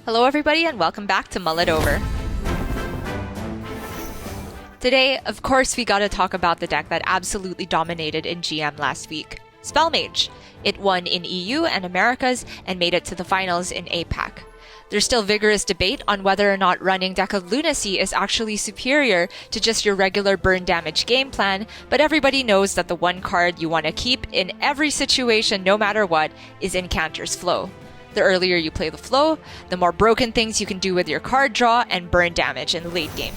Hello everybody and welcome back to Mull It Over. Today, of course, we gotta talk about the deck that absolutely dominated in GM last week, Spellmage. It won in EU and Americas and made it to the finals in APAC. There's still vigorous debate on whether or not running Deck of Lunacy is actually superior to just your regular burn damage game plan, but everybody knows that the one card you want to keep in every situation no matter what is Incanter's Flow. The earlier you play the flow, the more broken things you can do with your card draw and burn damage in the late game.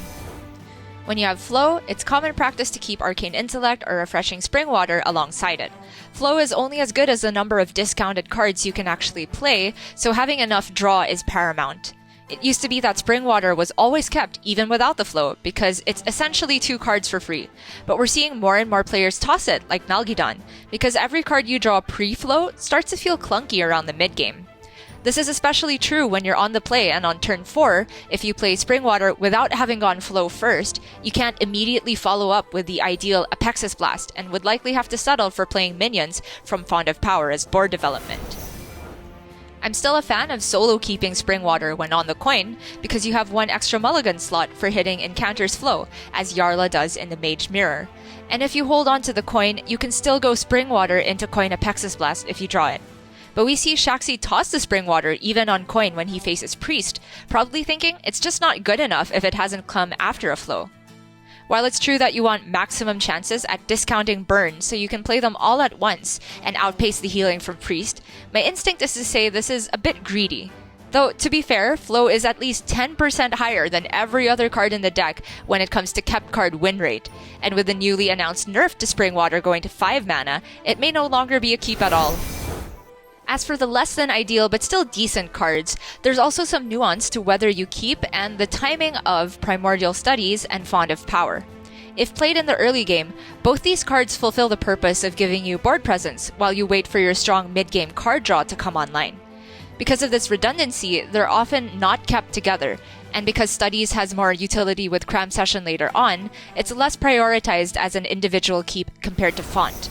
When you have Flow, it's common practice to keep Arcane Intellect or Refreshing Springwater alongside it. Flow is only as good as the number of discounted cards you can actually play, so having enough draw is paramount. It used to be that Springwater was always kept even without the Flow, because it's essentially 2 cards for free. But we're seeing more and more players toss it, like Nalgidon, because every card you draw pre-Flow starts to feel clunky around the mid-game. This is especially true when you're on the play and on turn 4, if you play Springwater without having gone Flow first, you can't immediately follow up with the ideal Apexis Blast and would likely have to settle for playing minions from Font of Power as board development. I'm still a fan of solo keeping Springwater when on the coin because you have 1 extra mulligan slot for hitting Incanter's Flow, as Jarla does in the Mage Mirror. And if you hold on to the coin, you can still go Springwater into coin Apexis Blast if you draw it. But we see Shaxi toss the Springwater even on coin when he faces Priest, probably thinking it's just not good enough if it hasn't come after a Flow. While it's true that you want maximum chances at discounting burn so you can play them all at once and outpace the healing from Priest, my instinct is to say this is a bit greedy. Though, to be fair, Flow is at least 10% higher than every other card in the deck when it comes to kept card win rate, and with the newly announced nerf to Springwater going to 5 mana, it may no longer be a keep at all. As for the less than ideal but still decent cards, there's also some nuance to whether you keep and the timing of Primordial Studies and Font of Power. If played in the early game, both these cards fulfill the purpose of giving you board presence while you wait for your strong mid-game card draw to come online. Because of this redundancy, they're often not kept together, and because Studies has more utility with Cram Session later on, it's less prioritized as an individual keep compared to Font.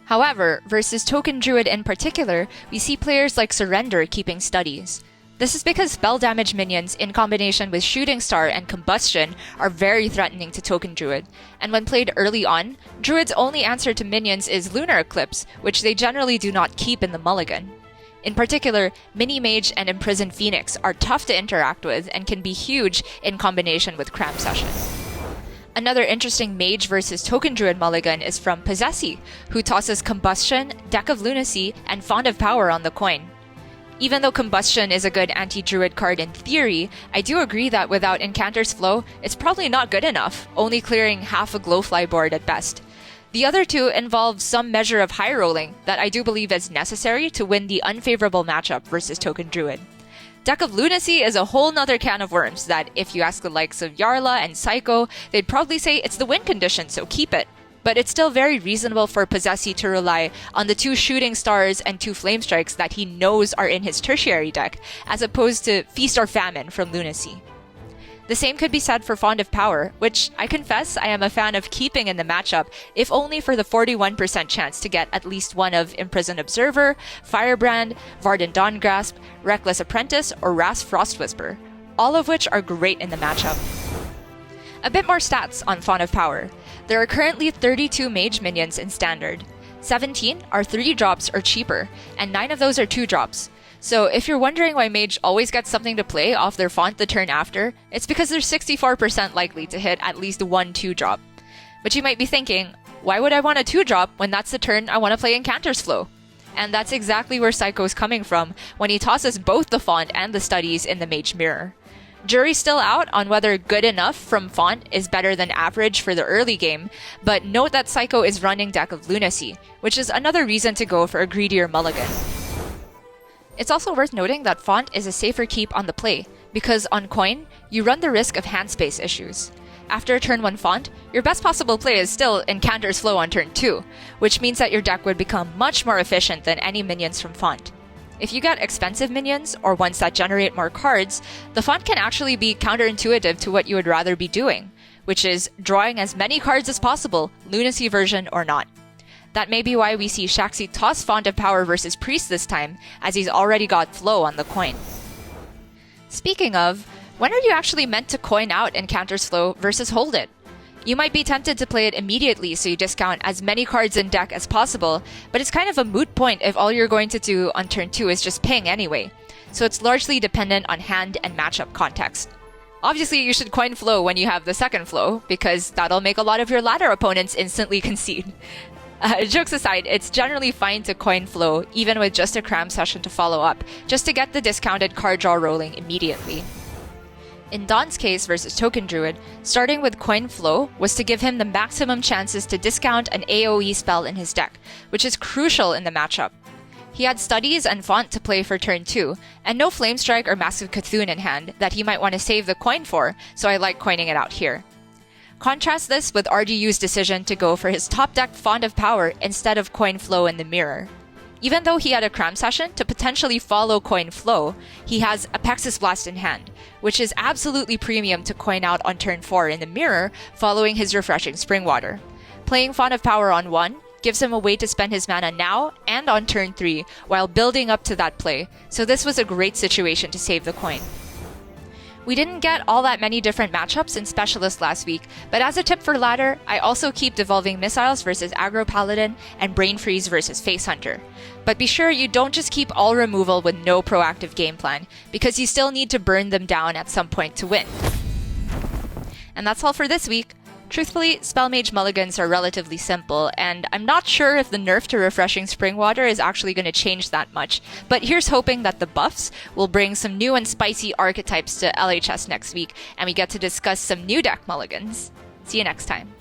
However, versus Token Druid in particular, we see players like Surrender keeping Studies. This is because spell damage minions in combination with Shooting Star and Combustion are very threatening to Token Druid, and when played early on, Druid's only answer to minions is Lunar Eclipse, which they generally do not keep in the mulligan. In particular, Mini Mage and Imprisoned Phoenix are tough to interact with and can be huge in combination with Cram Session. Another interesting Mage versus Token Druid mulligan is from Possessi, who tosses Combustion, Deck of Lunacy, and Font of Power on the coin. Even though Combustion is a good anti-Druid card in theory, I do agree that without Incanter's Flow, it's probably not good enough, only clearing half a Glowfly board at best. The other two involve some measure of high rolling that I do believe is necessary to win the unfavorable matchup versus Token Druid. Deck of Lunacy is a whole nother can of worms that, if you ask the likes of Jarla and Psycho, they'd probably say it's the win condition, so keep it. But it's still very reasonable for Possessi to rely on the 2 Shooting Stars and 2 Flame Strikes that he knows are in his tertiary deck, as opposed to Feast or Famine from Lunacy. The same could be said for Font of Power, which I confess I am a fan of keeping in the matchup, if only for the 41% chance to get at least one of Imprisoned Observer, Firebrand, Varden Dawngrasp, Reckless Apprentice, or Ras Frostwhisper, all of which are great in the matchup. A bit more stats on Font of Power. There are currently 32 Mage minions in Standard. 17 are 3 drops or cheaper, and 9 of those are 2 drops. So if you're wondering why Mage always gets something to play off their Font the turn after, it's because they're 64% likely to hit at least 1 2-drop. But you might be thinking, why would I want a 2-drop when that's the turn I want to play Incanter's Flow? And that's exactly where Psycho's coming from when he tosses both the Font and the Studies in the Mage Mirror. Jury's still out on whether good enough from Font is better than average for the early game, but note that Psycho is running Deck of Lunacy, which is another reason to go for a greedier mulligan. It's also worth noting that Font is a safer keep on the play, because on coin, you run the risk of hand space issues. After turn 1 Font, your best possible play is still Incanter's Flow on turn 2, which means that your deck would become much more efficient than any minions from Font. If you get expensive minions, or ones that generate more cards, the Font can actually be counterintuitive to what you would rather be doing, which is drawing as many cards as possible, Lunacy version or not. That may be why we see Shaxi toss Font of Power versus Priest this time, as he's already got Flow on the coin. Speaking of, when are you actually meant to coin out Encounter's Flow versus hold it? You might be tempted to play it immediately so you discount as many cards in deck as possible, but it's kind of a moot point if all you're going to do on turn 2 is just ping anyway. So it's largely dependent on hand and matchup context. Obviously, you should coin Flow when you have the second Flow, because that'll make a lot of your ladder opponents instantly concede. Jokes aside, it's generally fine to coin Flow even with just a cram session to follow up, just to get the discounted card draw rolling immediately. In Don's case versus Token Druid, starting with Coin Flow was to give him the maximum chances to discount an AoE spell in his deck, which is crucial in the matchup. He had Studies and Font to play for turn 2, and no Flamestrike or Massive Cthulhu in hand that he might want to save the coin for, so I like coining it out here. Contrast this with RDU's decision to go for his top deck Font of Power instead of Coin Flow in the mirror. Even though he had a cram session to potentially follow Coin Flow, he has Apexis Blast in hand, which is absolutely premium to coin out on turn 4 in the mirror following his Refreshing Springwater. Playing Font of Power on 1 gives him a way to spend his mana now and on turn 3 while building up to that play, so this was a great situation to save the coin. We didn't get all that many different matchups in Specialist last week, but as a tip for ladder, I also keep Devolving Missiles versus Aggro Paladin and Brain Freeze versus Face Hunter. But be sure you don't just keep all removal with no proactive game plan, because you still need to burn them down at some point to win. And that's all for this week. Truthfully, Spellmage mulligans are relatively simple, and I'm not sure if the nerf to Refreshing Springwater is actually going to change that much, but here's hoping that the buffs will bring some new and spicy archetypes to LHS next week, and we get to discuss some new deck mulligans. See you next time.